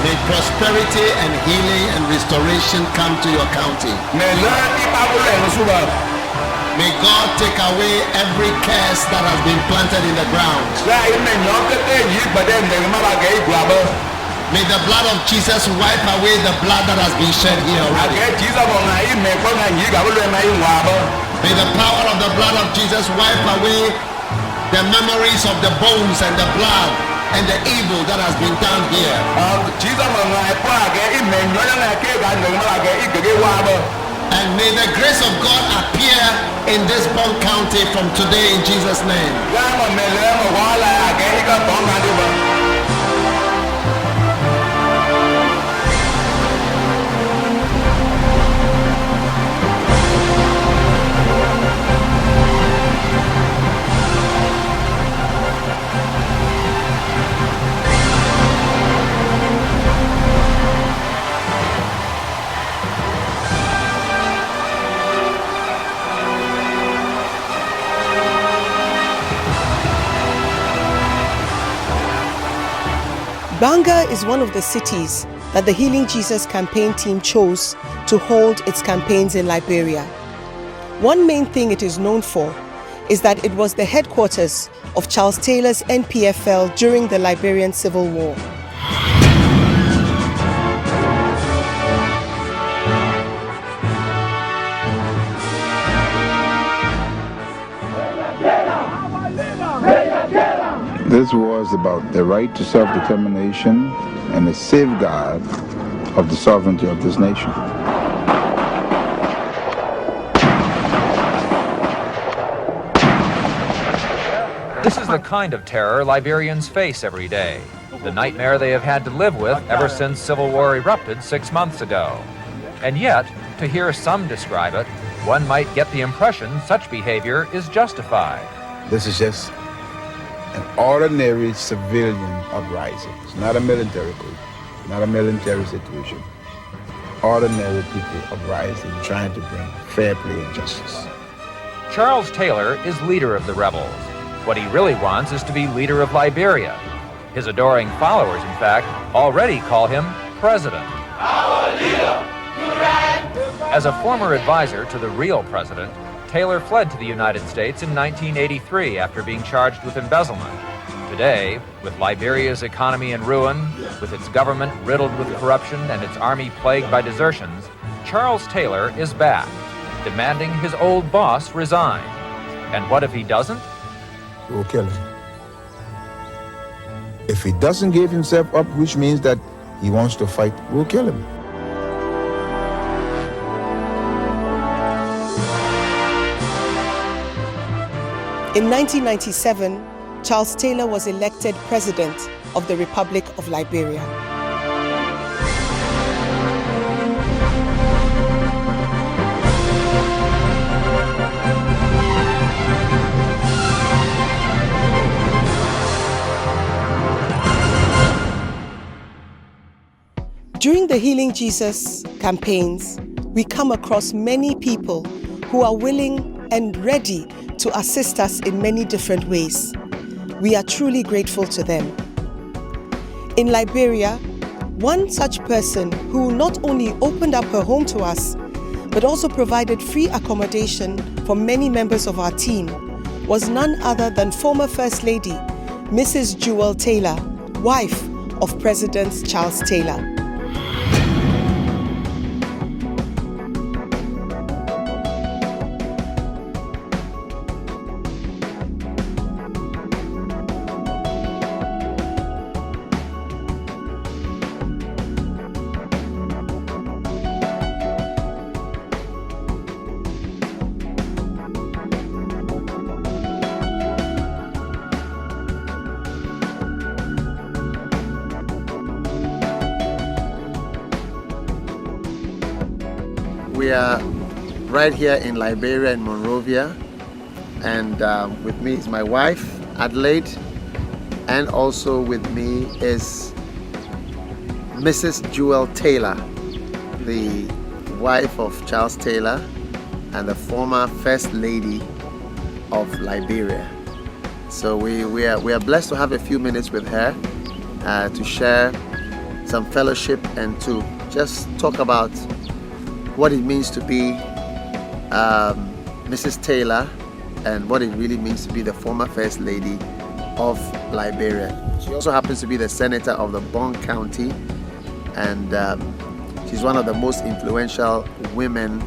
May prosperity and healing and restoration come to your county. May God take away every curse that has been planted in the ground. May the blood of Jesus wipe away the blood that has been shed here already. May the power of the blood of Jesus wipe away the memories of the bones and the blood and the evil that has been done here. And may the grace of God appear in this Gbarnga County from today in Jesus' name. Gbarnga is one of the cities that the Healing Jesus campaign team chose to hold its campaigns in Liberia. One main thing it is known for is that it was the headquarters of Charles Taylor's NPFL during the Liberian Civil War. This war is about the right to self-determination and the safeguard of the sovereignty of this nation. This is the kind of terror Liberians face every day, the nightmare they have had to live with ever since civil war erupted 6 months ago. And yet, to hear some describe it, one might get the impression such behavior is justified. This is just an ordinary civilian uprising. It's not a military coup, not a military situation. Ordinary people uprising, trying to bring fair play and justice. Charles Taylor is leader of the rebels. What he really wants is to be leader of Liberia. His adoring followers, in fact, already call him president. Our leader, As a former advisor to the real president, Taylor fled to the United States in 1983 after being charged with embezzlement. Today, with Liberia's economy in ruin, with its government riddled with corruption and its army plagued by desertions, Charles Taylor is back, demanding his old boss resign. And what if he doesn't? We'll kill him. If he doesn't give himself up, which means that he wants to fight, we'll kill him. In 1997, Charles Taylor was elected President of the Republic of Liberia. During the Healing Jesus campaigns, we come across many people who are willing and ready to assist us in many different ways. We are truly grateful to them. In Liberia, one such person who not only opened up her home to us, but also provided free accommodation for many members of our team was none other than former First Lady, Mrs. Jewel Taylor, wife of President Charles Taylor. We are right here in Liberia, in Monrovia, and with me is my wife, Adelaide, and also with me is Mrs. Jewel Taylor, the wife of Charles Taylor and the former First Lady of Liberia. So we are blessed to have a few minutes with her to share some fellowship and to just talk about what it means to be Mrs. Taylor and what it really means to be the former First Lady of Liberia. She also happens to be the Senator of the Gbarnga County, and she's one of the most influential women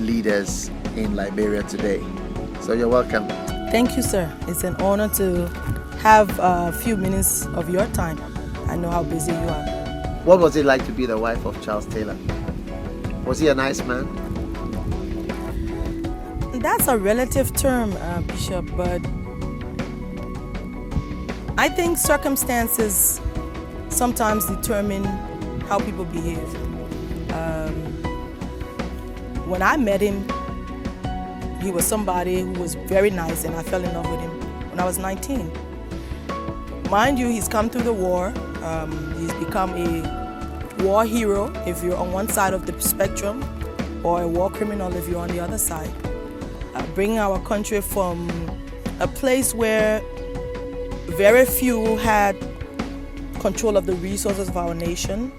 leaders in Liberia today. So you're welcome. Thank you, sir. It's an honor to have a few minutes of your time. I know how busy you are. What was it like to be the wife of Charles Taylor? Was he a nice man? That's a relative term, Bishop, but I think circumstances sometimes determine how people behave. When I met him, he was somebody who was very nice, and I fell in love with him when I was 19. Mind you, he's come through the war. He's become a war hero if you're on one side of the spectrum, or a war criminal if you're on the other side. Bringing our country from a place where very few had control of the resources of our nation,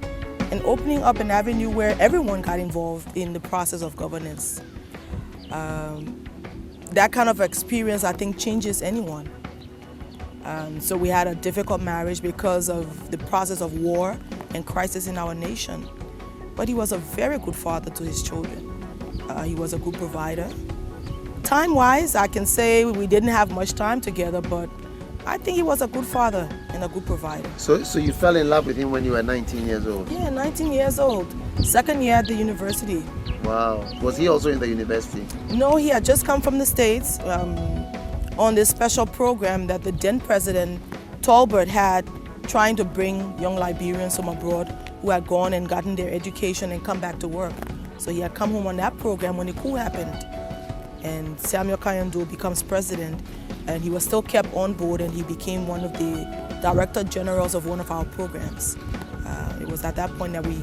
and opening up an avenue where everyone got involved in the process of governance. That kind of experience, I think, changes anyone. So we had a difficult marriage because of the process of war and crisis in our nation. But he was a very good father to his children. He was a good provider. Time-wise, I can say we didn't have much time together, but I think he was a good father and a good provider. So you fell in love with him when you were 19 years old? Yeah, 19 years old. Second year at the university. Wow. Was he also in the university? No, he had just come from the States on this special program that the then President Tolbert had, trying to bring young Liberians from abroad who had gone and gotten their education and come back to work. So he had come home on that program when the coup happened. And Samuel Kayando becomes president, and he was still kept on board, and he became one of the director generals of one of our programs. It was at that point that we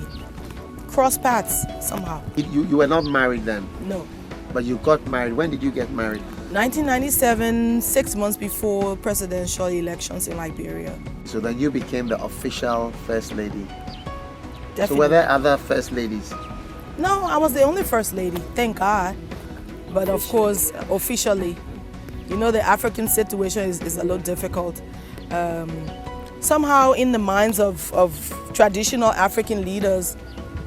crossed paths somehow. You were not married then? No. But you got married. When did you get married? 1997, 6 months before presidential elections in Liberia. So then you became the official First Lady. Definitely. So were there other First Ladies? No, I was the only First Lady, thank God. But of course, officially, you know, the African situation is a little difficult. Somehow in the minds of traditional African leaders,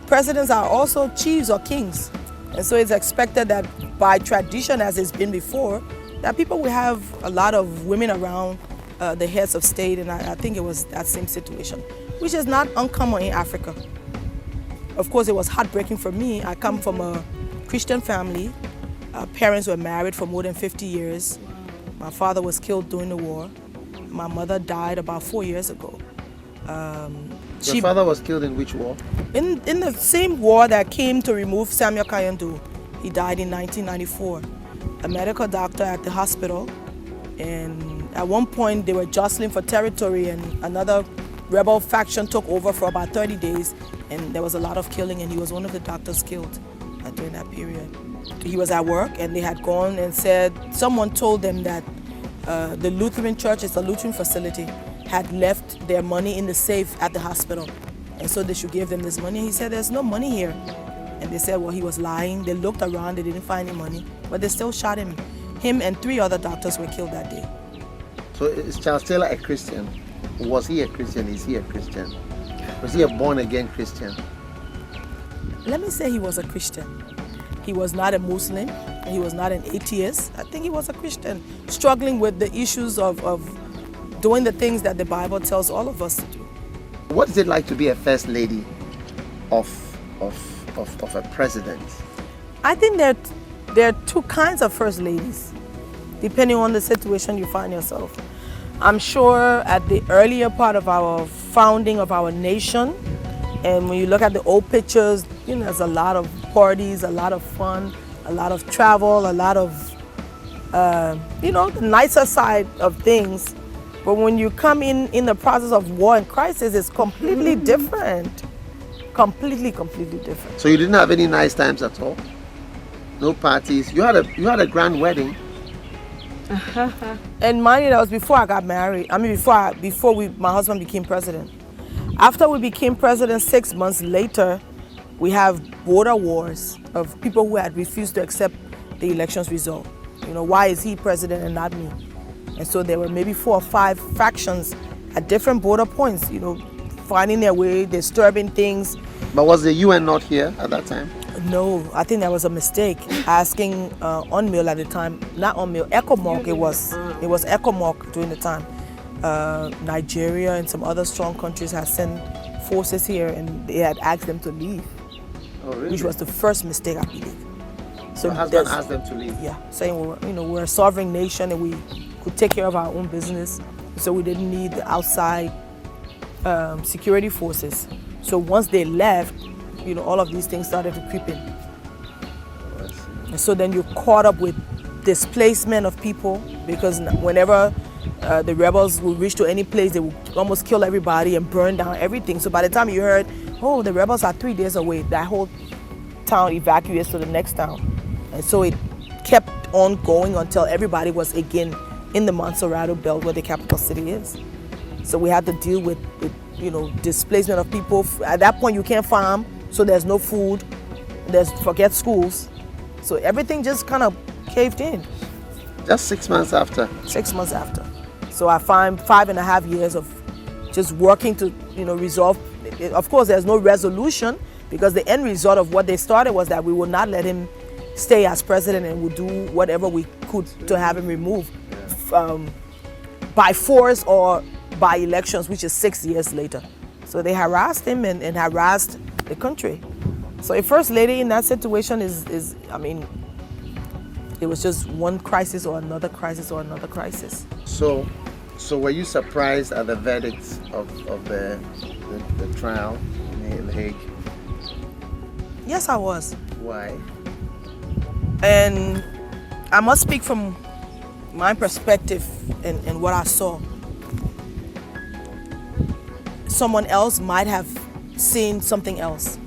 presidents are also chiefs or kings. And so it's expected that by tradition, as it's been before, that people will have a lot of women around the heads of state, and I think it was that same situation, which is not uncommon in Africa. Of course, it was heartbreaking for me. I come from a Christian family. Parents were married for more than 50 years. My father was killed during the war. My mother died about 4 years ago. Your father was killed in which war? In the same war that came to remove Samuel Kayando. He died in 1994. A medical doctor at the hospital, and at one point they were jostling for territory, and another rebel faction took over for about 30 days, and there was a lot of killing, and he was one of the doctors killed during that period. He was at work, and they had gone and said, someone told them that the Lutheran church, it's a Lutheran facility, had left their money in the safe at the hospital, and so they should give them this money. He said, there's no money here. And they said, well, he was lying. They looked around, they didn't find any money, but they still shot him. Him and 3 other doctors were killed that day. So is Charles Taylor a Christian? Was he a Christian? Is he a Christian? Was he a born-again Christian? Let me say he was a Christian. He was not a Muslim, and he was not an atheist. I think he was a Christian, struggling with the issues of doing the things that the Bible tells all of us to do. What is it like to be a First Lady of a president? I think there are 2 kinds of First Ladies, depending on the situation you find yourself. I'm sure at the earlier part of our founding of our nation, and when you look at the old pictures, you know, there's a lot of parties, a lot of fun, a lot of travel, a lot of, you know, the nicer side of things. But when you come in the process of war and crisis, it's completely different. Completely different. So you didn't have any nice times at all? No parties? You had a grand wedding? And mind you, that was before I got married. I mean, before my husband became president. After we became president 6 months later, we have border wars of people who had refused to accept the elections result. You know, why is he president and not me? And so there were maybe 4 or 5 factions at different border points, you know, finding their way, disturbing things. But was the UN not here at that time? No, I think that was a mistake. Asking UNMIL at the time, not UNMIL, ECOMOG it was ECOMOG during the time. Nigeria and some other strong countries had sent forces here and they had asked them to leave. Oh, really? Which was the first mistake, I believe. So husband asked them to leave? Yeah, saying we're a sovereign nation and we could take care of our own business, so we didn't need the outside security forces. So once they left, you know, all of these things started to creep in. And so then you're caught up with displacement of people, because whenever the rebels would reach to any place, they would almost kill everybody and burn down everything. So by the time you heard, oh, the rebels are 3 days away, that whole town evacuates to the next town. And so it kept on going until everybody was again in the Montserrat belt where the capital city is. So we had to deal with you know, displacement of people. At that point you can't farm, so there's no food, forget schools. So everything just kind of caved in. Just 6 months after? 6 months after. So I find 5.5 years of just working to, you know, resolve. Of course there's no resolution, because the end result of what they started was that we would not let him stay as president and would do whatever we could to have him removed by force or by elections, which is 6 years later. So they harassed him and harassed the country. So a first lady in that situation is I mean, it was just one crisis or another crisis or another crisis. So were you surprised at the verdict of the trial in The Hague? Yes, I was. Why? And I must speak from my perspective and what I saw. Someone else might have seen something else,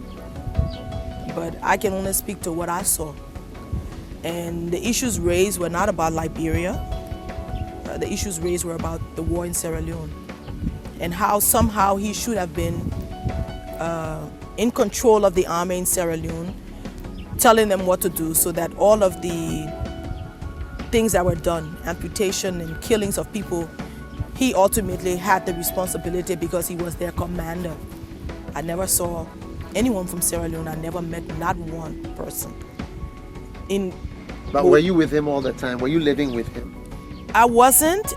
but I can only speak to what I saw. And the issues raised were not about Liberia. The issues raised were about the war in Sierra Leone and how somehow he should have been in control of the army in Sierra Leone, telling them what to do, so that all of the things that were done, amputation and killings of people, he ultimately had the responsibility because he was their commander. I never saw anyone from Sierra Leone. I never met not one person. But were you with him all the time? Were you living with him? I wasn't.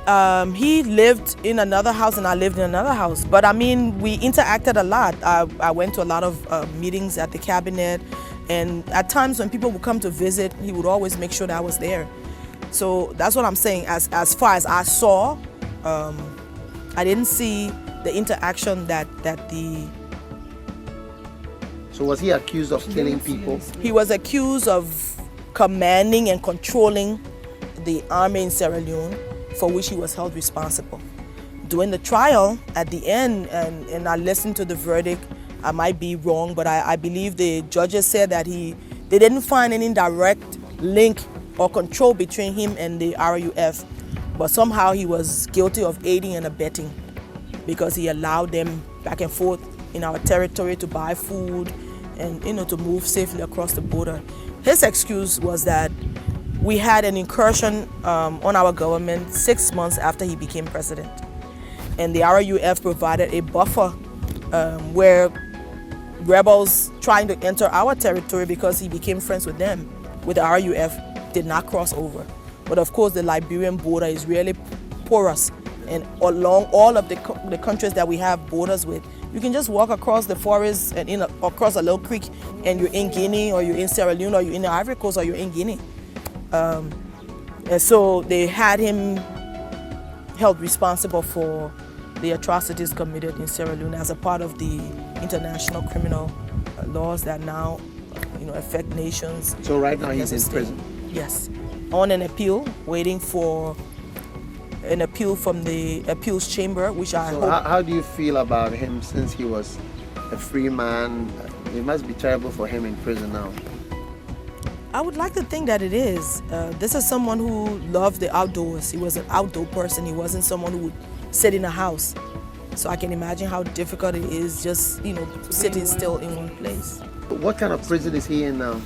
He lived in another house and I lived in another house. But I mean, we interacted a lot. I went to a lot of meetings at the cabinet, and at times when people would come to visit, he would always make sure that I was there. So that's what I'm saying. As far as I saw, I didn't see the interaction that the... So was he accused of killing people? He was accused of commanding and controlling the army in Sierra Leone, for which he was held responsible. During the trial, at the end, and I listened to the verdict, I might be wrong, but I believe the judges said that they didn't find any direct link or control between him and the RUF, but somehow he was guilty of aiding and abetting, because he allowed them back and forth in our territory to buy food and, you know, to move safely across the border. His excuse was that we had an incursion on our government 6 months after he became president. And the RUF provided a buffer where rebels trying to enter our territory, because he became friends with them, with the RUF, did not cross over. But of course, the Liberian border is really porous. And along all of the countries that we have borders with, you can just walk across the forest and across a little creek, and you're in Guinea, or you're in Sierra Leone, or you're in the Ivory Coast, or you're in Guinea. And so they had him held responsible for the atrocities committed in Sierra Leone as a part of the international criminal laws that now, you know, affect nations. So right now he's in prison? Yes, on an appeal, waiting for an appeal from the appeals chamber, which I hope... How do you feel about him, since he was a free man? It must be terrible for him in prison now. I would like to think that it is. This is someone who loved the outdoors. He was an outdoor person. He wasn't someone who would sit in a house. So I can imagine how difficult it is just, sitting still in one place. What kind of prison is he in now?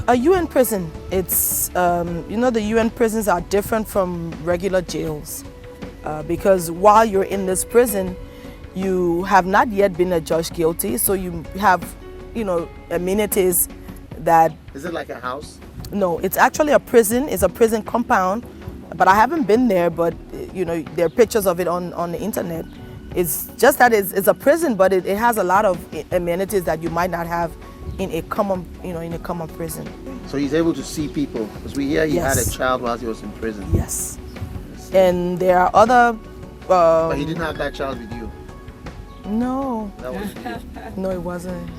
A UN prison. It's, the UN prisons are different from regular jails because while you're in this prison, you have not yet been adjudged guilty, so you have, amenities that... Is it like a house? No, it's actually a prison. It's a prison compound, but I haven't been there, but, there are pictures of it on the internet. It's just that it's a prison, but it has a lot of amenities that you might not have in a common, in a common prison. So he's able to see people, because we hear he had a child while he was in prison. Yes. And there are other... but he didn't have that child with you? No. That was you? No, it wasn't.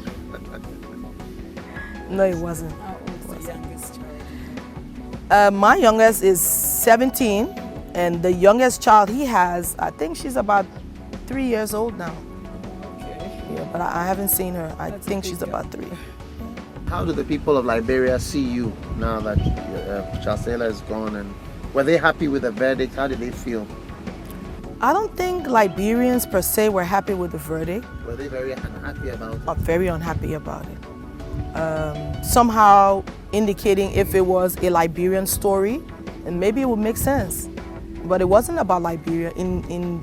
No, it wasn't. How old is the youngest child? My youngest is 17, and the youngest child he has, I think she's about 3 years old now. Okay. Yeah, but I haven't seen her. I think she's about 3. How do the people of Liberia see you now that Charles Taylor is gone? And were they happy with the verdict? How did they feel? I don't think Liberians per se were happy with the verdict. Were they very unhappy about it? Are very unhappy about it. Somehow indicating if it was a Liberian story, and maybe it would make sense. But it wasn't about Liberia in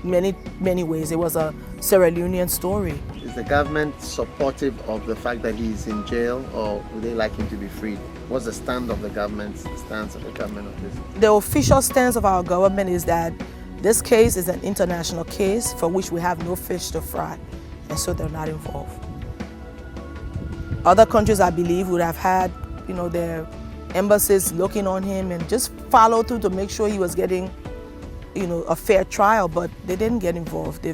many ways. It was a Sierra Leonean story. Is the government supportive of the fact that he's in jail, or would they like him to be freed? What's the stance of the government of this? The official stance of our government is that this case is an international case for which we have no fish to fry, and so they're not involved. Other countries, I believe, would have had, their embassies looking on him and just follow through to make sure he was getting, a fair trial, but they didn't get involved.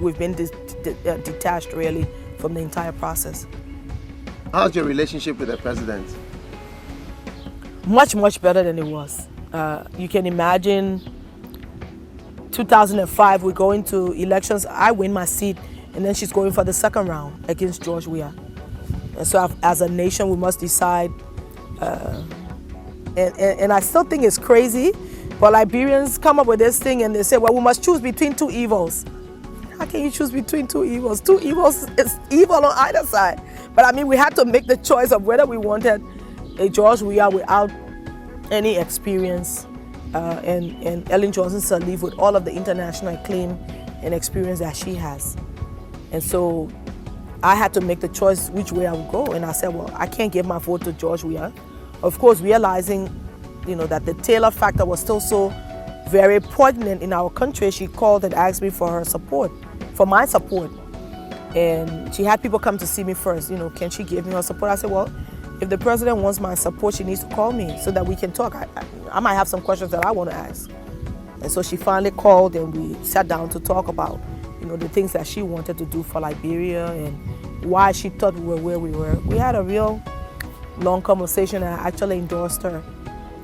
We've been detached, really, from the entire process. How's your relationship with the president? Much, much better than it was. You can imagine 2005, we go into elections, I win my seat, and then she's going for the second round against George Weah. And so as a nation, we must decide. And I still think it's crazy, but Liberians come up with this thing and they say, well, we must choose between two evils. How can you choose between two evils? Two evils is evil on either side. But we had to make the choice of whether we wanted a George Weah without any experience and Ellen Johnson Sirleaf with all of the international acclaim and experience that she has. And so I had to make the choice which way I would go. And I said, well, I can't give my vote to George Weah. Of course, realizing, that the Taylor factor was still so very poignant in our country, she called and asked me for her support, for my support. And she had people come to see me first, can she give me her support? I said, well, if the president wants my support, she needs to call me so that we can talk. I might have some questions that I want to ask. And so she finally called and we sat down to talk about, the things that she wanted to do for Liberia and why she thought we were where we were. We had a real long conversation, and I actually endorsed her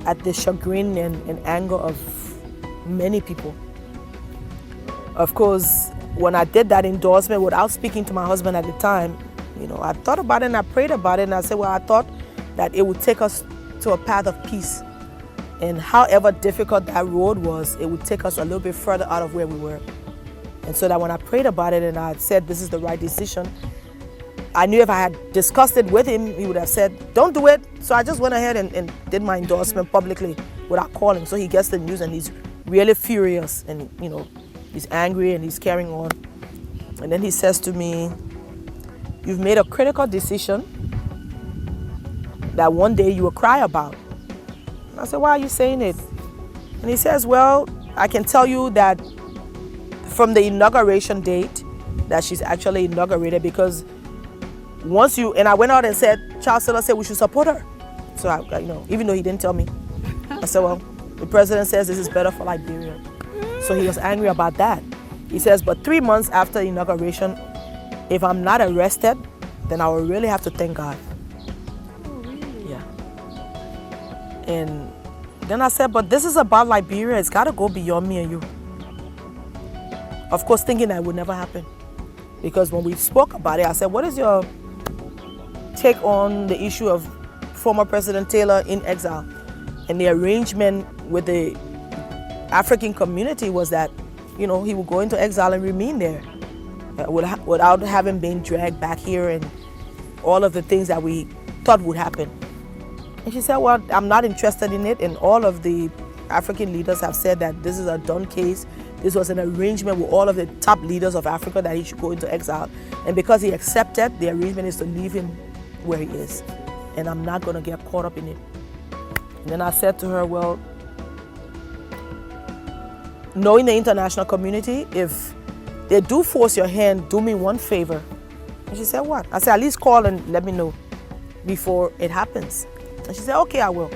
at the chagrin and anger of many people. Of course, when I did that endorsement without speaking to my husband at the time, I thought about it and I prayed about it, and I said, well, I thought that it would take us to a path of peace. And however difficult that road was, it would take us a little bit further out of where we were. And so that when I prayed about it and I said this is the right decision, I knew if I had discussed it with him, he would have said, don't do it. So I just went ahead and did my endorsement publicly without calling. So he gets the news and he's really furious and, he's angry and he's carrying on. And then he says to me, you've made a critical decision that one day you will cry about. And I said, why are you saying it? And he says, well, I can tell you that from the inauguration date that she's actually inaugurated, because once and I went out and said, Charles Taylor said we should support her. So, even though he didn't tell me, I said, well, the president says this is better for Liberia. So he was angry about that. He says, but 3 months after inauguration, if I'm not arrested, then I will really have to thank God. Oh, really? Yeah. And then I said, but this is about Liberia. It's got to go beyond me and you. Of course, thinking that would never happen. Because when we spoke about it, I said, what is your take on the issue of former President Taylor in exile? And the arrangement with the African community was that he would go into exile and remain there without having been dragged back here and all of the things that we thought would happen. And she said, well, I'm not interested in it, and all of the African leaders have said that this is a done case. This was an arrangement with all of the top leaders of Africa that he should go into exile. And because he accepted, the arrangement is to leave him where he is. And I'm not going to get caught up in it. And then I said to her, well, knowing the international community, if they do force your hand, do me one favor. And she said, what? I said, at least call and let me know before it happens. And she said, okay, I will.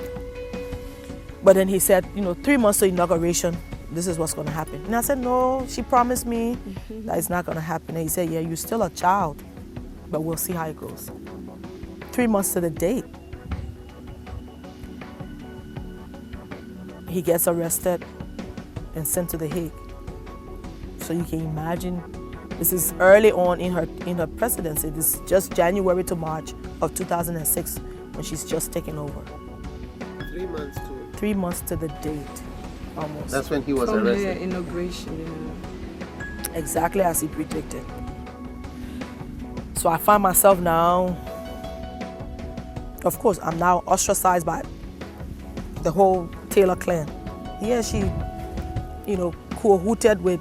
But then he said, 3 months to inauguration, this is what's going to happen. And I said, no, she promised me that it's not going to happen. And he said, yeah, you're still a child, but we'll see how it goes. 3 months to the date, he gets arrested and sent to The Hague. So you can imagine, this is early on in her presidency. This is just January to March of 2006 when she's just taken over. 3 months to 3 months to the date, almost. That's when he was From arrested. the inauguration, Exactly as he predicted. So I find myself now, of course, I'm now ostracized by the whole Taylor clan. Yeah, she, cahooted with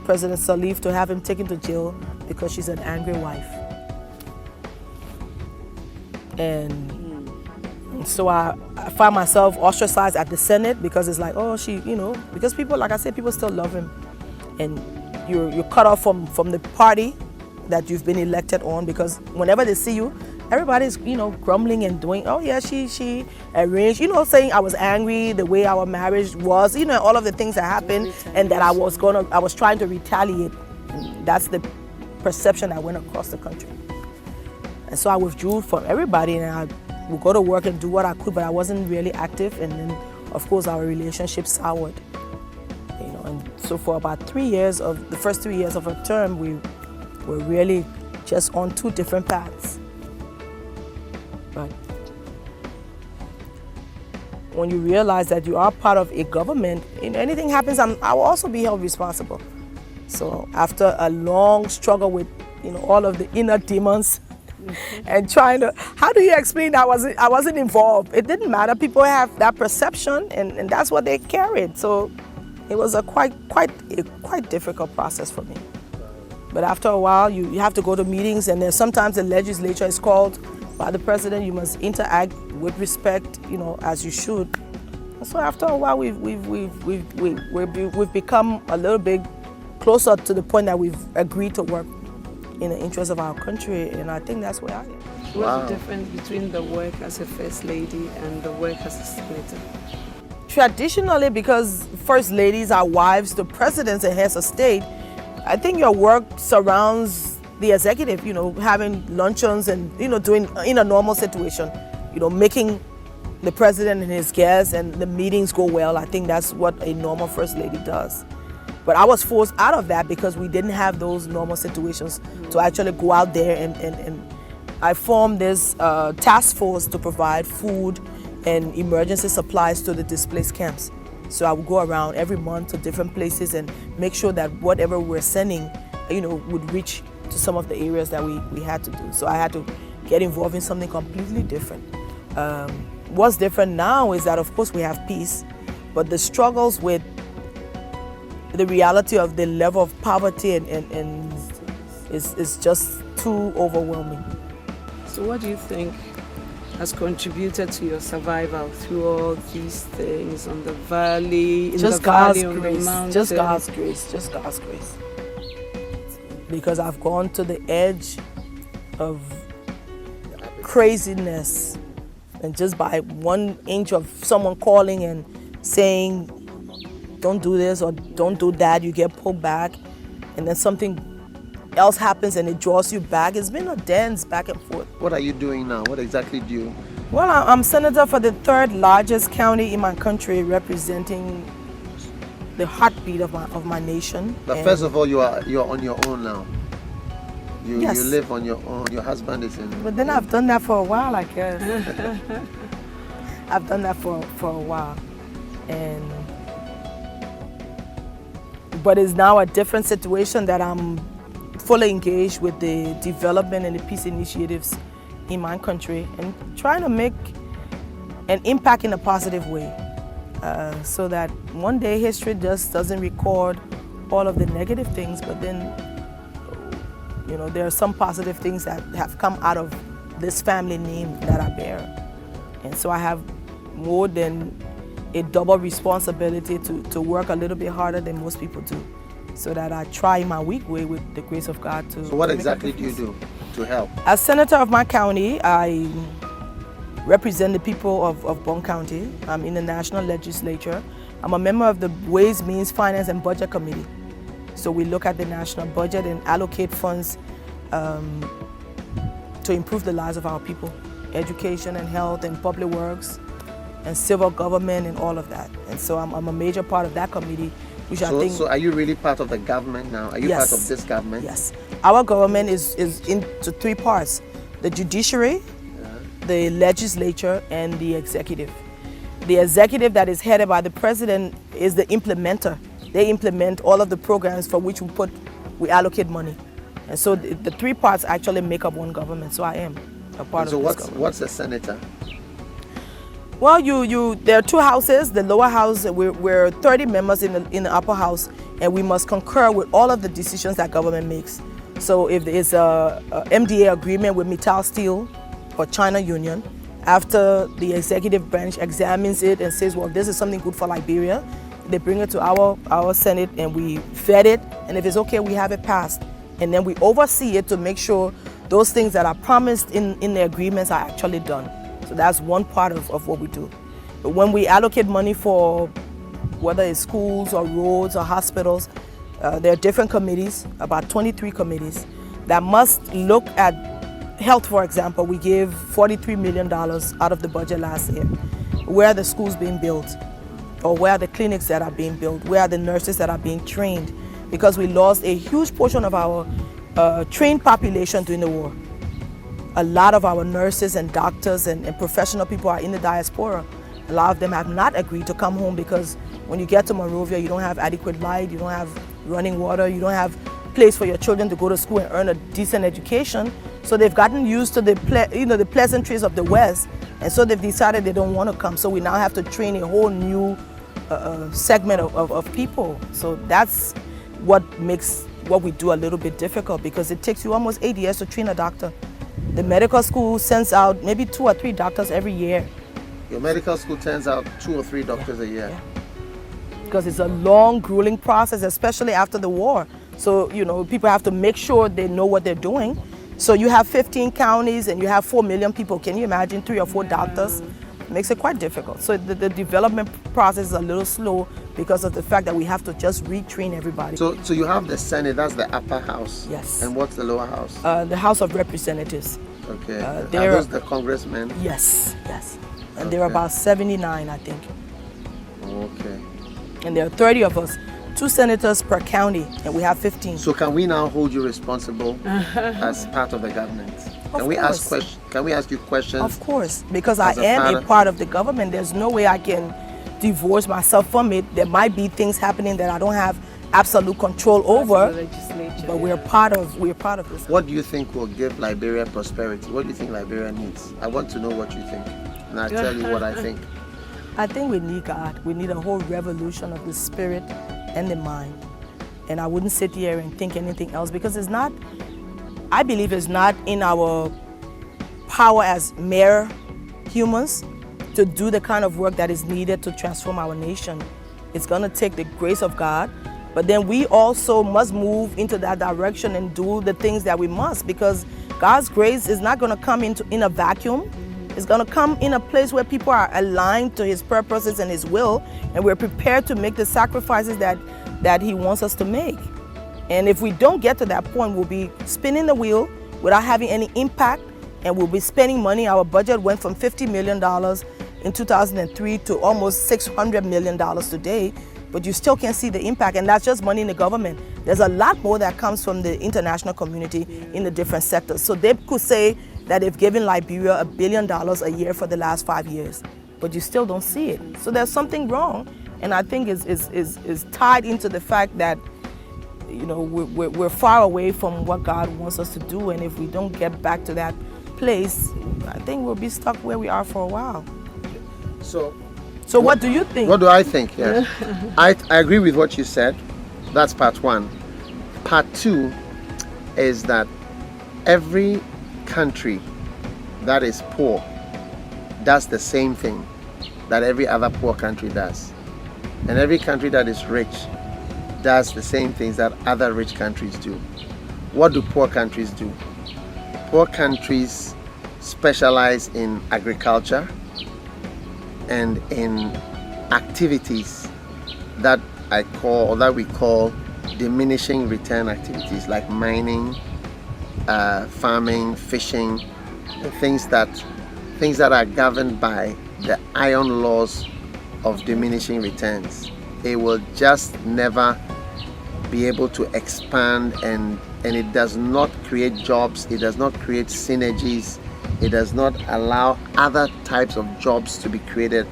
President Salif to have him taken to jail because she's an angry wife. And so I find myself ostracized at the Senate because it's like, oh, because people, like I said, people still love him. And you're cut off from the party that you've been elected on, because whenever they see you, everybody's, grumbling and doing, oh yeah, she arranged, saying I was angry, the way our marriage was, all of the things that happened, and that I was trying to retaliate. And that's the perception that went across the country. And so I withdrew from everybody, and I would go to work and do what I could, but I wasn't really active. And then, of course, our relationship soured. And so for about the first 3 years of her term, we were really just on two different paths. But when you realize that you are part of a government, anything happens, I will also be held responsible. So after a long struggle with, all of the inner demons, and trying to, how do you explain that I wasn't involved? It didn't matter. People have that perception, and that's what they carried. So it was a quite difficult process for me. But after a while, you have to go to meetings, and then sometimes the legislature is called by the president. You must interact with respect, as you should. And so after a while, we've become a little bit closer to the point that we've agreed to work in the interest of our country, and I think that's where I am. What's the difference between the work as a first lady and the work as a senator? Traditionally, because first ladies are wives to presidents and heads of state, I think your work surrounds the executive, having luncheons and, doing in a normal situation, making the president and his guests and the meetings go well. I think that's what a normal first lady does. But I was forced out of that because we didn't have those normal situations to actually go out there, and I formed this task force to provide food and emergency supplies to the displaced camps. So I would go around every month to different places and make sure that whatever we're sending, would reach to some of the areas that we had to do. So I had to get involved in something completely different. What's different now is that, of course, we have peace, but the struggles with the reality of the level of poverty and is just too overwhelming. So what do you think has contributed to your survival through all these things on the valley, in just the valley, God's on grace, the mountain? just God's grace. Because I've gone to the edge of craziness, and just by 1 inch of someone calling and saying, don't do this or don't do that, you get pulled back, and then something else happens and it draws you back. It's been a dance back and forth. What are you doing now? What exactly do you? Well, I'm senator for the 3rd largest county in my country, representing the heartbeat of my nation. But first of all, you're on your own now. Yes. You live on your own. Your husband is in. But then I've done that for a while, I guess. I've done that for a while. And But it's now a different situation that I'm fully engaged with the development and the peace initiatives in my country and trying to make an impact in a positive way, so that one day history just doesn't record all of the negative things, but then, you know, there are some positive things that have come out of this family name that I bear. And so I have more than a double responsibility to work a little bit harder than most people do, so that I try my weak way with the grace of God to. So what exactly do you do to help? As senator of my county, I represent the people of Gbarnga County. I'm in the national legislature. I'm a member of the Ways, Means, Finance and Budget Committee. So we look at the national budget and allocate funds to improve the lives of our people, education and health and public works and civil government and all of that. And so I'm a major part of that committee, which I think... So are you really part of the government now? Are you Yes. part of this government? Yes. Our government is into three parts: the judiciary, the legislature, and the executive. The executive that is headed by the president is the implementer. They implement all of the programs for which we allocate money. And so the three parts actually make up one government. So I am a part So of this government. what's a senator? Well, there are two houses. The lower house, we're 30 members in the upper house, and we must concur with all of the decisions that government makes. So if there is a MDA agreement with Mittal Steel or China Union, after the executive branch examines it and says, well, this is something good for Liberia, they bring it to our Senate and we vet it, and if it's okay, we have it passed. And then we oversee it to make sure those things that are promised in the agreements are actually done. So that's one part of what we do. But when we allocate money for whether it's schools or roads or hospitals, there are different committees, about 23 committees, that must look at health. For example, we gave $43 million out of the budget last year. Where are the schools being built? Or where are the clinics that are being built? Where are the nurses that are being trained? Because we lost a huge portion of our trained population during the war. A lot of our nurses and doctors and professional people are in the diaspora. A lot of them have not agreed to come home because when you get to Monrovia, you don't have adequate light, you don't have running water, you don't have place for your children to go to school and earn a decent education. So they've gotten used to the pleasantries of the West, and so they've decided they don't want to come. So we now have to train a whole new segment of people. So that's what makes what we do a little bit difficult, because it takes you almost 8 years to train a doctor. The medical school sends out maybe 2 or 3 doctors every year. Your medical school turns out 2 or 3 doctors a year. Yeah. Because it's a long, grueling process, especially after the war. So, you know, people have to make sure they know what they're doing. So you have 15 counties and you have 4 million people. Can you imagine 3 or 4 doctors? It makes it quite difficult. So the development process is a little slow because of the fact that we have to just retrain everybody. So you have the Senate, that's the upper house. Yes. And what's the lower house? The House of Representatives. Okay. Are they're- those the congressmen? Yes, yes. And there are Okay. about 79, I think. Okay. And there are 30 of us, 2 senators per county, and we have 15. So can we now hold you responsible as part of the government? Can we ask questions? Can we ask you questions? Of course, because I As a am a father? part of the government. There's no way I can divorce myself from it. There might be things happening that I don't have absolute control The over, legislature, but yeah. we're part of this. What do you think will give Liberia prosperity? What do you think Liberia needs? I want to know what you think, and I'll tell you what I think. I think we need God. We need a whole revolution of the spirit and the mind. And I wouldn't sit here and think anything else, because it's not, I believe it's not in our power as mere humans to do the kind of work that is needed to transform our nation. It's going to take the grace of God, but then we also must move into that direction and do the things that we must, because God's grace is not going to come in a vacuum. It's going to come in a place where people are aligned to His purposes and His will, and we're prepared to make the sacrifices that He wants us to make. And if we don't get to that point, we'll be spinning the wheel without having any impact, and we'll be spending money. Our budget went from $50 million in 2003 to almost $600 million today, but you still can't see the impact, and that's just money in the government. There's a lot more that comes from the international community in the different sectors. So they could say that they've given Liberia $1 billion a year for the last 5 years, but you still don't see it. So there's something wrong, and I think is tied into the fact that we're far away from what God wants us to do, and if we don't get back to that place, I think we'll be stuck where we are for a while. So what do you think? What do I think? Yeah. I agree with what you said. That's part one. Part two is that every country that is poor does the same thing that every other poor country does. And every country that is rich does the same things that other rich countries do. What do poor countries do? Poor countries specialize in agriculture and in activities that we call diminishing return activities, like mining, farming, fishing, things that are governed by the iron laws of diminishing returns. It will just never be able to expand, and it does not create jobs, it does not create synergies, it does not allow other types of jobs to be created,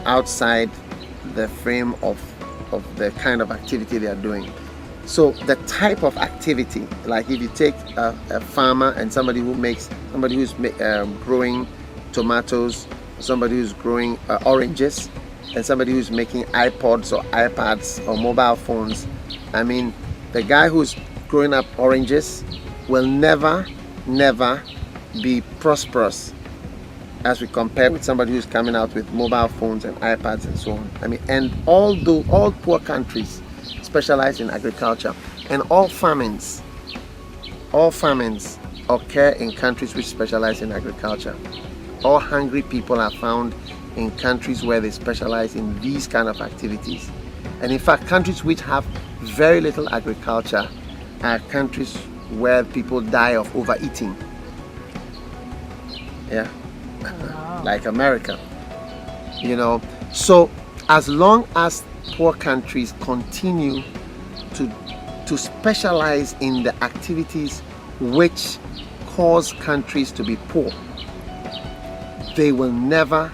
outside the frame of the kind of activity they are doing. So the type of activity, like if you take a farmer and somebody who's growing tomatoes, somebody who's growing oranges, and somebody who's making iPods or iPads or mobile phones. I mean, the guy who's growing up oranges will never be prosperous as we compare with somebody who's coming out with mobile phones and iPads and so on. I mean, and all poor countries specialize in agriculture, and all famines occur in countries which specialize in agriculture. All hungry people are found in countries where they specialize in these kind of activities. And in fact, countries which have very little agriculture are countries where people die of overeating. Yeah. Wow. Like America. So as long as poor countries continue to specialize in the activities which cause countries to be poor, they will never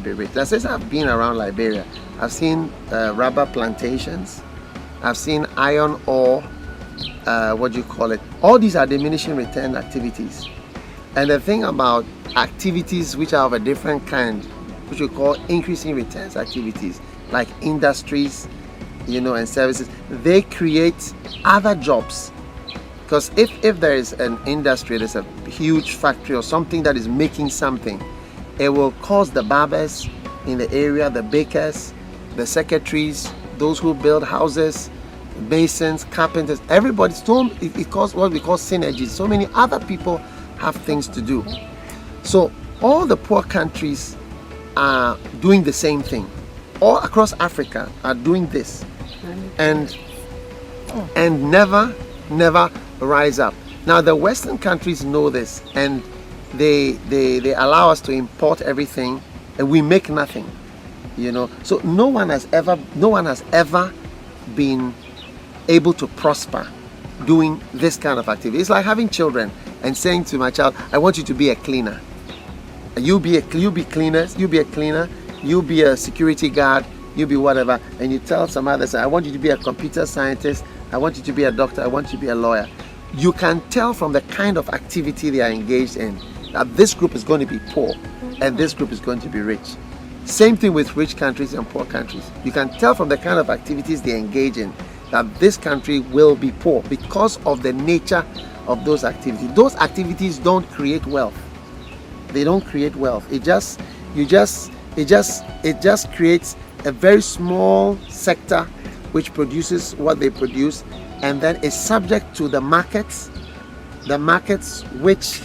be rich. Since I've been around Liberia, I've seen rubber plantations, I've seen iron ore, all these are diminishing return activities. And the thing about activities which are of a different kind, which we call increasing returns activities, like industries, and services, they create other jobs. Because if there is an industry, there's a huge factory or something that is making something, it will cause the barbers in the area, the bakers, the secretaries, those who build houses, masons, carpenters, everybody. It causes what we call synergies. So many other people have things to do. So all the poor countries are doing the same thing. All across Africa are doing this, and never rise up. Now the Western countries know this, and they allow us to import everything, and we make nothing. So no one has ever been able to prosper doing this kind of activity. It's like having children and saying to my child, I want you to be a cleaner. You be a cleaner, you be a security guard, you be whatever, and you tell some others, I want you to be a computer scientist, I want you to be a doctor, I want you to be a lawyer. You can tell from the kind of activity they are engaged in that this group is going to be poor and this group is going to be rich. Same thing with rich countries and poor countries. You can tell from the kind of activities they engage in that this country will be poor because of the nature of those activities. Those activities don't create wealth. They don't create wealth. It just creates a very small sector which produces what they produce, and then is subject to the markets which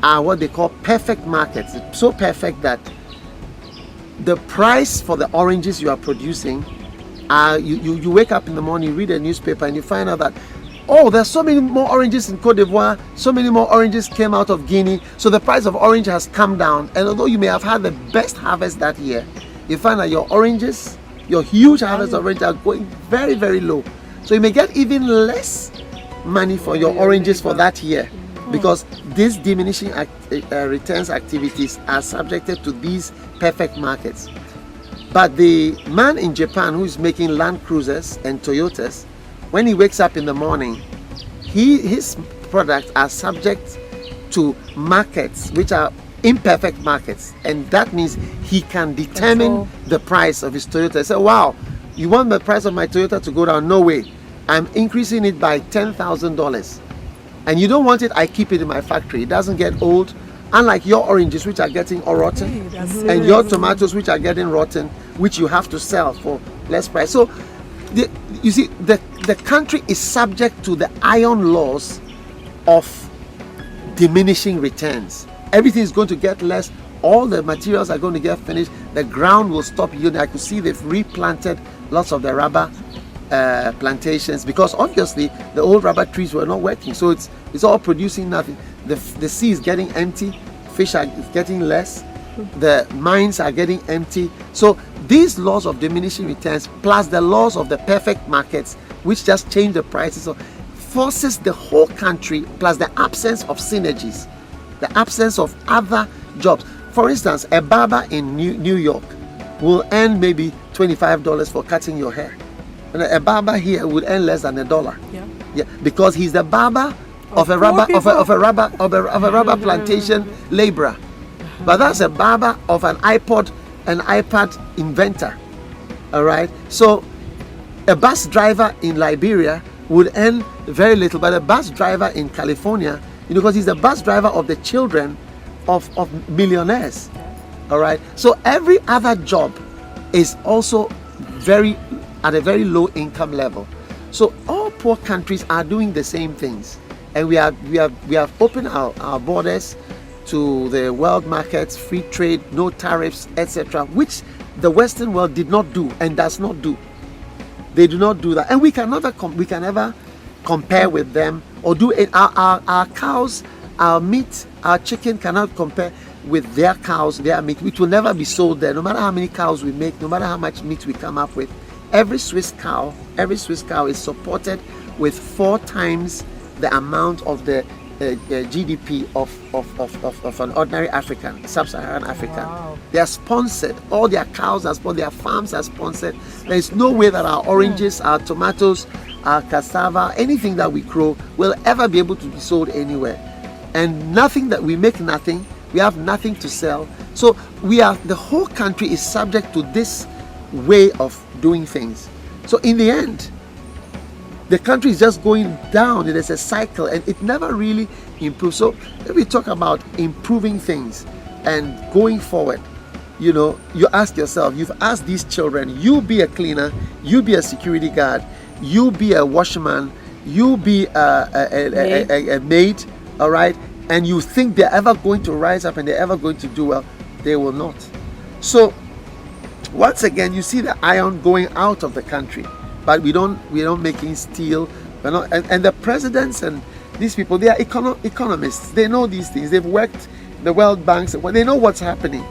are what they call perfect markets. It's so perfect that the price for the oranges you are producing, you wake up in the morning, you read a newspaper, and you find out that, oh, there's so many more oranges in Cote d'Ivoire, so many more oranges came out of Guinea, so the price of orange has come down. And although you may have had the best harvest that year, you find that your oranges, your huge harvest of oranges are going very, very low. So you may get even less money for your oranges for that year, because these diminishing returns activities are subjected to these perfect markets. But the man in Japan who is making Land Cruisers and Toyotas when he wakes up in the morning, his products are subject to markets which are imperfect markets, and that means he can determine the price of his Toyota. Say, wow, you want the price of my Toyota to go down? No way. I'm increasing it by $10,000. And you don't want it, I keep it in my factory. It doesn't get old. Unlike your oranges, which are getting all rotten, and your tomatoes, which are getting rotten, which you have to sell for less price. So, you see, the country is subject to the iron laws of diminishing returns. Everything is going to get less. All the materials are going to get finished. The ground will stop yielding. I could see they've replanted lots of the rubber plantations, because obviously the old rubber trees were not working. So it's all producing nothing. The sea is getting empty. Fish are getting less. The mines are getting empty. So these laws of diminishing returns, plus the laws of the perfect markets, which just change the prices, forces the whole country, plus the absence of synergies, the absence of other jobs. For instance, a barber in New York will earn maybe $25 for cutting your hair, and a barber here would earn less than $1. Yeah, because he's the barber of a rubber plantation laborer. But that's a barber of an iPad inventor. All right. So a bus driver in Liberia would earn very little, but a bus driver in California, because he's the bus driver of the children of millionaires. All right. So every other job is also at a very low income level. So all poor countries are doing the same things, and we have opened our borders to the world markets, free trade, no tariffs, etc., which the Western world did not do and does not do. They do not do that, and we can never compare with them or do it. Our cows, our meat, our chicken cannot compare with their cows, their meat, which will never be sold there. No matter how many cows we make, no matter how much meat we come up with, every Swiss cow is supported with 4 times the amount of the GDP of an ordinary African, sub-Saharan African. Wow. They are sponsored. All their cows are sponsored. Their farms are sponsored. There is no way that our oranges, our tomatoes, our cassava, anything that we grow will ever be able to be sold anywhere. And nothing that we make, nothing. We have nothing to sell. So the whole country is subject to this way of doing things. So in the end, the country is just going down. It is a cycle, and it never really improves. So when we talk about improving things and going forward, you ask yourself, you've asked these children, you be a cleaner, you be a security guard, you be a washerman, you be a maid, all right? And you think they're ever going to rise up and they're ever going to do well. They will not. So once again, you see the iron going out of the country. But we don't making steel. We're not, and the presidents and these people, they are economists. They know these things. They've worked the World Banks. They know what's happening,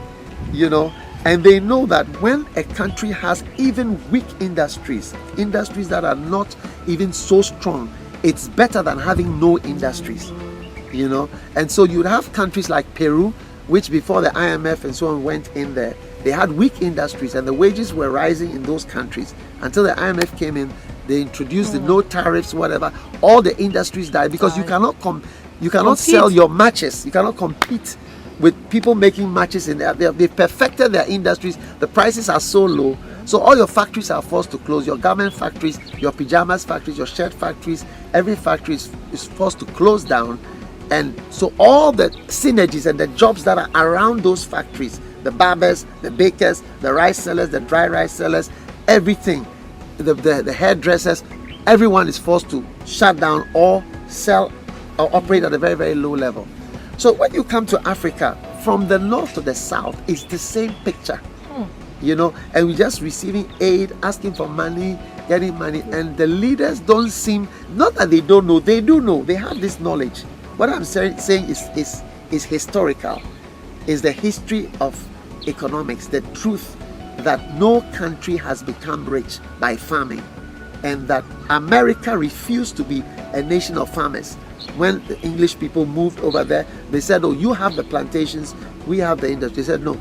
and they know that when a country has even weak industries that are not even so strong, it's better than having no industries, And so you'd have countries like Peru, which before the IMF and so on went in there, they had weak industries, and the wages were rising in those countries until the IMF came in. They introduced the no tariffs, whatever. All the industries died because you cannot sell your matches. You cannot compete with people making matches in there. They've perfected their industries. The prices are so low, so all your factories are forced to close. Your garment factories, your pajamas factories, your shirt factories, every factory is forced to close down. And so all the synergies and the jobs that are around those factories, the barbers, the bakers, the rice sellers, the dry rice sellers, everything, the hairdressers, everyone is forced to shut down or sell or operate at a very, very low level. So when you come to Africa, from the north to the south, it's the same picture, and we're just receiving aid, asking for money, getting money, and the leaders don't seem, not that they don't know, they do know, they have this knowledge. What I'm saying is historical, is the history of economics, the truth that no country has become rich by farming, and that America refused to be a nation of farmers. When the English people moved over there, they said, oh, you have the plantations, we have the industry. They said no.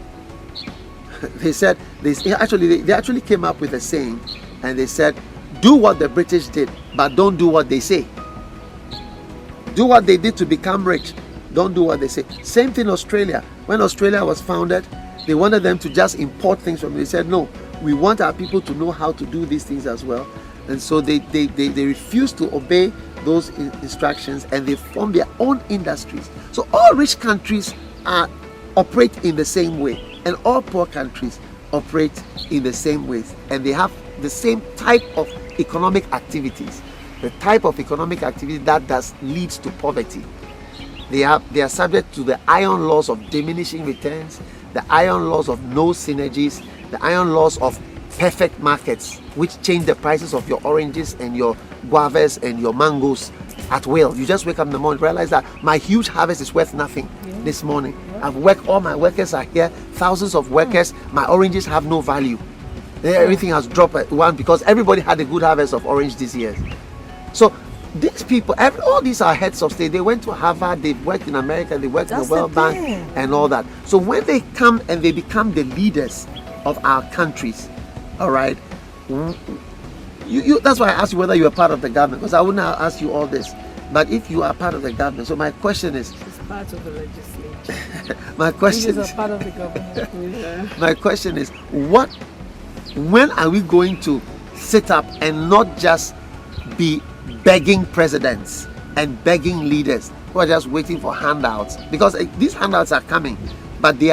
They actually came up with a saying, and they said, do what the British did, but don't do what they say. Do what they did to become rich. Don't do what they say. Same thing Australia. When Australia was founded, they wanted them to just import things from. They said, no, we want our people to know how to do these things as well. And so they refused to obey those instructions, and they formed their own industries. So all rich countries operate in the same way, and all poor countries operate in the same ways, and they have the same type of economic activities. The type of economic activity that leads to poverty. They are subject to the iron laws of diminishing returns, the iron laws of no synergies, the iron laws of perfect markets, which change the prices of your oranges and your guavas and your mangoes at will. You just wake up in the morning, realize that my huge harvest is worth nothing this morning. I've worked, all my workers are here, thousands of workers, my oranges have no value. Everything has dropped at one because everybody had a good harvest of orange this year. So these people, all these are heads of state. They went to Harvard, they worked in America, they worked in the World Bank and all that. So when they come and they become the leaders of our countries, all right, that's why I asked you whether you are part of the government, because I wouldn't have asked you all this. But if you are part of the government, so my question is, She's part of the legislature. my question is part of the government. My question is, when are we going to sit up and not just be begging presidents and begging leaders who are just waiting for handouts? Because these handouts are coming, but they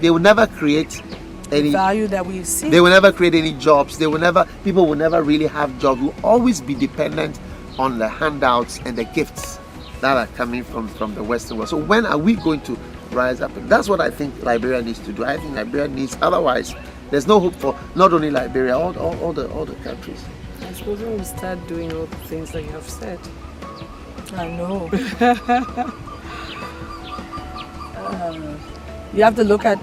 will never create any value that we see. They will never create any jobs. People will never really have jobs. We'll always be dependent on the handouts and the gifts that are coming from the Western world. So when are we going to rise up? That's what I think Liberia needs to do. I think Liberia needs, otherwise there's no hope for not only Liberia, all the countries. I suppose when we start doing all the things that you have said. I know. You have to look at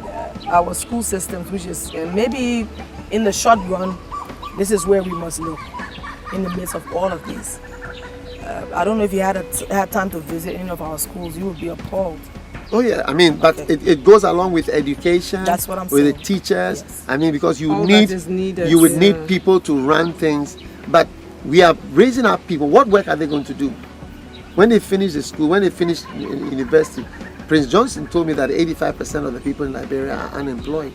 our school systems, which is maybe in the short run, this is where we must look in the midst of all of these. I don't know if you had time to visit any of our schools, you would be appalled. Oh yeah, I mean, but it goes along with education. That's what I'm with saying. The teachers. Yes. I mean, because you All need that is needed, you would need people to run things. But we are raising our people. What work are they going to do when they finish the school? When they finish university? Prince Johnson told me that 85% of the people in Liberia are unemployed.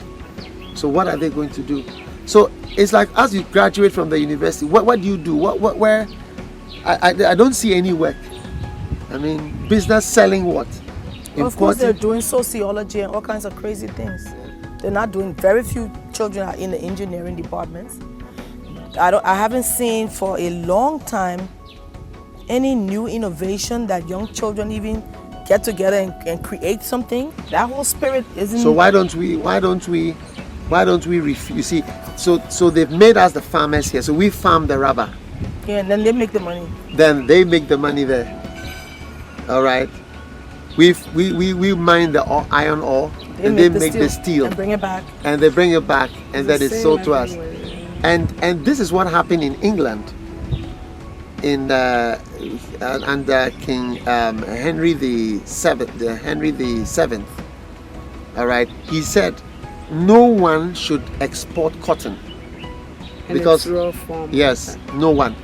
So what are they going to do? So it's like, as you graduate from the university, what do you do? Where? I don't see any work. I mean, business selling what? Well, of course, they're doing sociology and all kinds of crazy things. They're not doing. Very few children are in the engineering departments. I haven't seen for a long time any new innovation that young children even get together and create something. That whole spirit isn't. So why don't we refuse? You see, so they've made us the farmers here. So we farm the rubber. Yeah, and then they make the money. Then they make the money there. All right. We mine the iron ore, and they make the steel and bring it back. And they bring it back, and that is sold to us. Anyway. And this is what happened in England under King Henry the Seventh. All right. He said, no one should export cotton because its raw form. Yes, no one.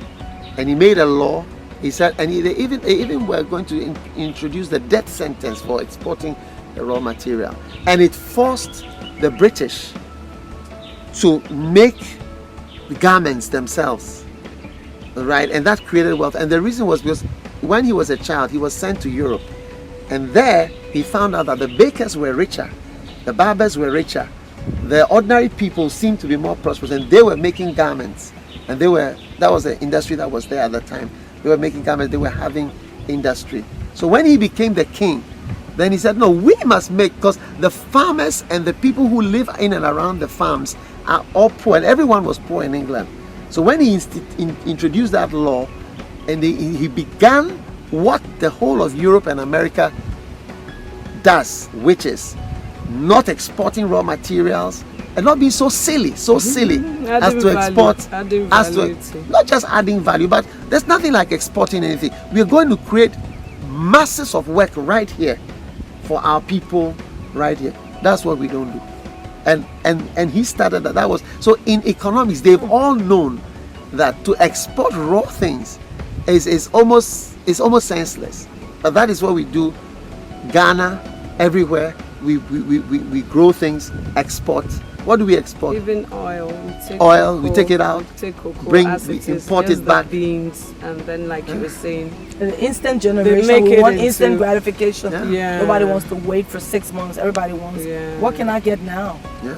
And he made a law. He said, and they even were going to introduce the death sentence for exporting the raw material. And it forced the British to make garments themselves, right? And that created wealth. And the reason was because when he was a child, he was sent to Europe. And there he found out that the bakers were richer, the barbers were richer, the ordinary people seemed to be more prosperous, and they were making garments. And that was the industry that was there at the time. They were making garments, they were having industry. So when he became the king, then he said, no, we must make, because the farmers and the people who live in and around the farms are all poor, and everyone was poor in England. So when he introduced that law, and he began what the whole of Europe and America does, which is not exporting raw materials, and not being so silly as to export, not just adding value, but there's nothing like exporting anything. We are going to create masses of work right here for our people right here. That's what we don't do. And he started that was so in economics. They've all known that to export raw things is almost senseless. But that is what we do. Ghana, everywhere, we grow things, export. What do we export? Even oil. We take Oil, cocoa, we take it out, we take cocoa bring, as we it is, import just it back. the beans, and then like you were saying, An instant generation. make We it want into- instant gratification. Yeah. Nobody wants to wait for 6 months. Everybody wants, Yeah. what can I get now? Yeah.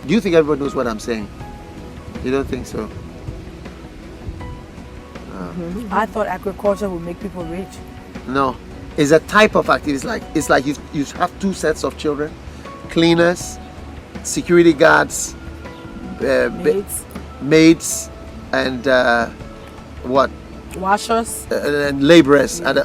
Do you think everybody knows what I'm saying? You don't think so? I thought agriculture would make people rich. No. It's a type of activity. It's like you have 2 sets of children, cleaners, security guards, Maids, maids, and what? washers. And laborers on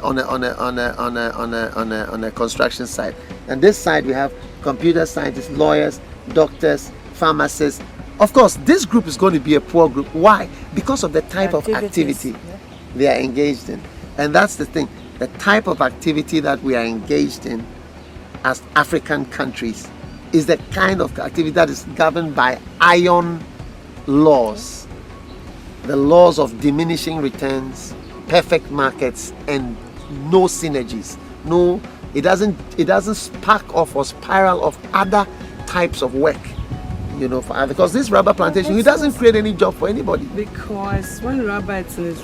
a construction site. And this side we have computer scientists, lawyers, doctors, pharmacists. Of course, this group is going to be a poor group. Why? Because of the type of Activities, activity yeah. they are engaged in. And that's the thing. The type of activity that we are engaged in as African countries is the kind of activity that is governed by iron laws. The laws of diminishing returns, perfect markets, and no synergies. No, it doesn't spark off or spiral off other types of work. Because this rubber plantation, it doesn't create any job for anybody. because when rubber is in its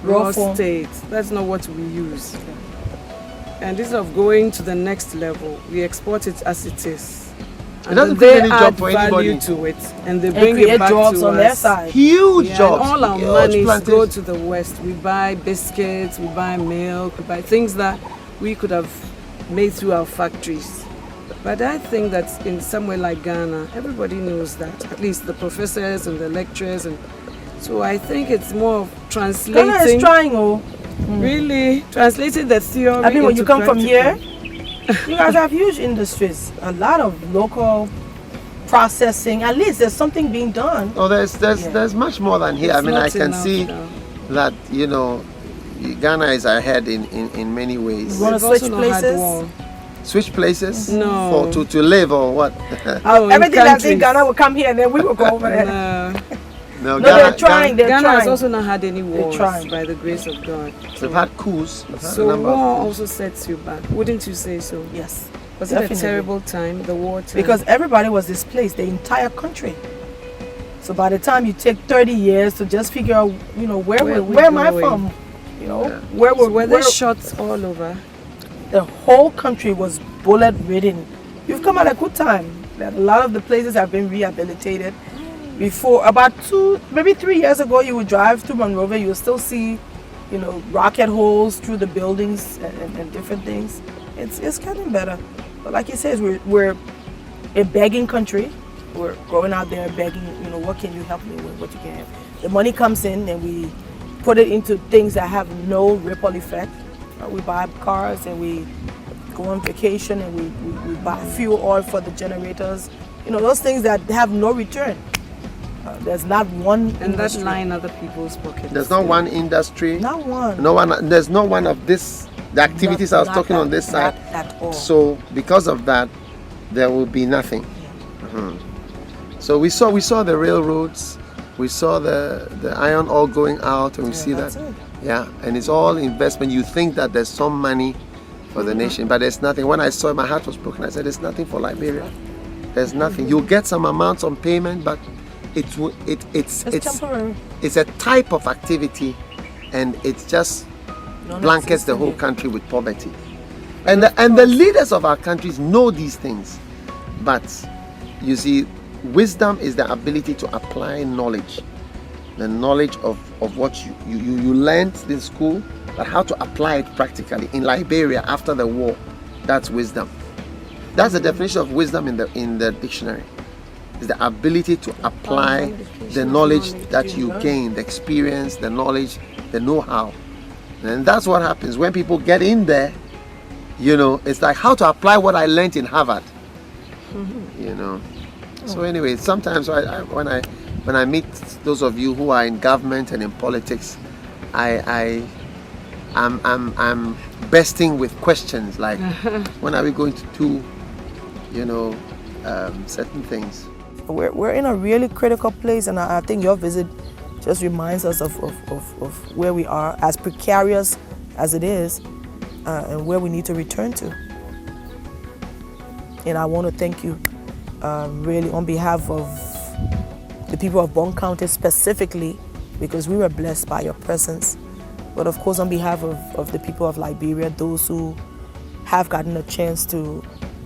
raw form. state, that's not what we use. And instead of going to the next level, we export it as it is. It doesn't they create any job add for value anybody. to it, and they And bring create it back jobs to on us. their side. Huge Yeah, jobs. and all our huge monies go plantation. to the West. We buy biscuits, we buy milk, we buy things that we could have made through our factories. But I think that in somewhere like Ghana, everybody knows that, at least the professors and the lecturers. And so I think it's more of translating, Ghana is trying, oh. really translating the theory. I mean, when into you come from here, practical. you guys have huge industries. A lot of local processing. At least there's something being done. Oh, there's much more than here. It's I mean, I not can enough, see though. that Ghana is ahead in many ways. You wanna We've also switch not had places? war. Switch places No. to live or what? Oh, in Everything that's in countries. Ghana will come here and then we will go over there. No. No, they're trying. They're Ghana trying. has also not had any wars trying. by the grace of God. We've had coups. We've had a So number war of coups. also sets you back. Wouldn't you say so? Yes. Was it Definitely. a terrible time, the war time? Because everybody was displaced, the entire country. So by the time you take 30 years to just figure out, where am I going? from? Yeah. Where So were there where, shots all over? the whole country was bullet ridden. You've come at a good time. A lot of the places have been rehabilitated. Before, about maybe 3 years ago, you would drive through Monrovia, you would still see, rocket holes through the buildings and different things. It's getting better. But like he says, we're a begging country. We're going out there begging, what can you help me with, what you can. The money comes in and we put it into things that have no ripple effect. We buy cars and we go on vacation and we buy fuel oil for the generators. Those things that have no return. There's not one And that industry. line other people's pockets. There's not one industry. Not one. No one. There's no one of this. The activities I was talking on this side. Not at all. So because of that, there will be nothing. So we saw the railroads, we saw the iron ore going out, and we see that. that's it. Yeah, and it's all investment. You think that there's some money for the nation, but there's nothing. When I saw it, my heart was broken. I said, there's nothing for Liberia. There's nothing. You'll get some amounts on payment, but it's temporary. it's a type of activity, and it just blankets the whole country with poverty. And the leaders of our countries know these things, but you see, wisdom is the ability to apply knowledge, the knowledge of what you learned in school, but how to apply it practically. In Liberia after the war, that's wisdom. That's the definition of wisdom in the dictionary. Is the ability to apply the knowledge that you gain, the experience, the knowledge, the know-how. And that's what happens when people get in there. It's like how to apply what I learned in Harvard. So anyway, sometimes when I meet those of you who are in government and in politics, I'm bursting with questions like, when are we going to do, certain things? We're in a really critical place, and I think your visit just reminds us of where we are, as precarious as it is, and where we need to return to. And I want to thank you really on behalf of the people of Gbarnga County specifically, because we were blessed by your presence. But of course, on behalf of the people of Liberia, those who have gotten a chance to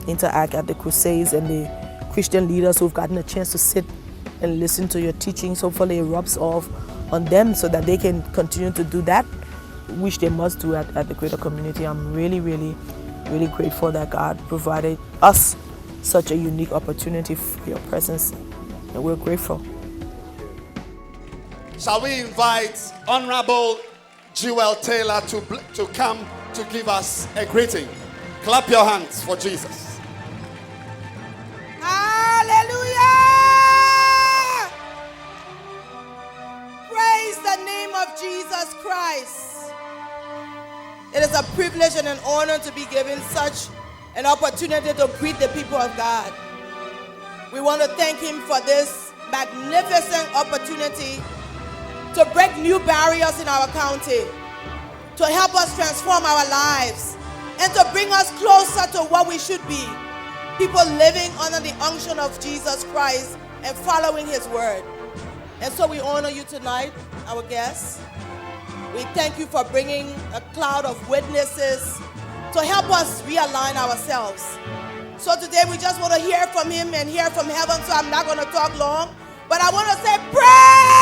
interact at the crusades, and the Christian leaders who've gotten a chance to sit and listen to your teachings, hopefully it rubs off on them so that they can continue to do that, which they must do at the greater community. I'm really, really, really grateful that God provided us such a unique opportunity for your presence, and we're grateful. Shall we invite Honorable Jewel Taylor to come to give us a greeting? Clap your hands for Jesus. Hallelujah! Praise the name of Jesus Christ. It is a privilege and an honor to be given such an opportunity to greet the people of God. We want to thank him for this magnificent opportunity to break new barriers in our county, to help us transform our lives, and to bring us closer to what we should be, people living under the unction of Jesus Christ and following his word. And so we honor you tonight, our guests. We thank you for bringing a cloud of witnesses to help us realign ourselves. So today we just want to hear from him and hear from heaven, so I'm not going to talk long, but I want to say praise